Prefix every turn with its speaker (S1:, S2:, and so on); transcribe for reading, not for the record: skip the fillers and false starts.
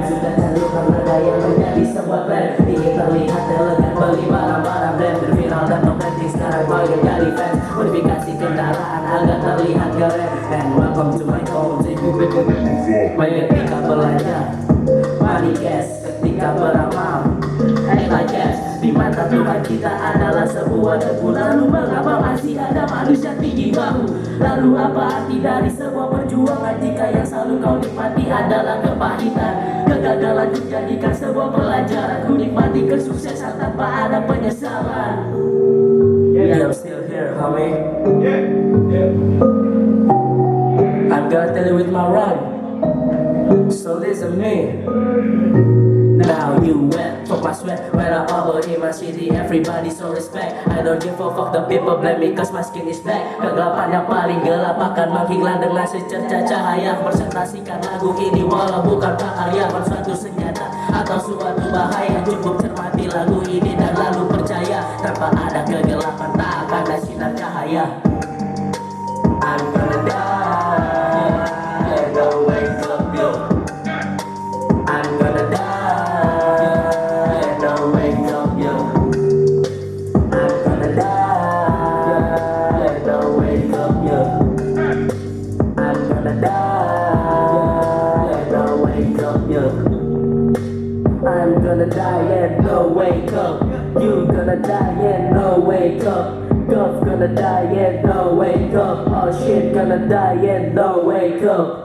S1: sudah candu karena gaya menjadi sebuah tren. Ingin terlihat elegan, beli barang-barang brand berviral dan trending. Sekarang kau yang jadi fans, modifikasi kendaraan agar terlihat keren. And welcome to my home. Ketika belajar, money cash, ketika beramal, like cash. Di mata Tuhan kita adalah sebuah debu. Lalu mengapa masih ada manusia tinggi bahu? Lalu apa arti dari sebuah perjuangan jika yang selalu kau nikmati adalah kepahitan? Kegagalan dijadikan sebuah pelajaran. Ku nikmati kesuksesan tanpa ada penyesalan. Yeah, I'm still here, homie. I'm gonna tell you with my rhyme. So listen me. Now you wet, fuck my sweat. When I bubble in my city, everybody so respect. I don't give a fuck the people blame me cause my skin is black. Kegelapan yang paling gelap akan menghilang dengan secerca cahaya. Presentasikan lagu ini walau bukan prakarya, suatu senjata atau suatu bahaya. Cukup cermati lagu ini dan lalu percaya, tanpa ada kegelapan tak akan ada sinar cahaya. I'm gonna die, don't wake up you. I'm gonna die, don't wake up you. I'm gonna die, don't wake up you. I'm gonna die, don't wake up you. I'm gonna die and don't wake up. You gonna die and don't wake up. God's gonna die and don't wake up. Oh shit, gonna die and don't wake up.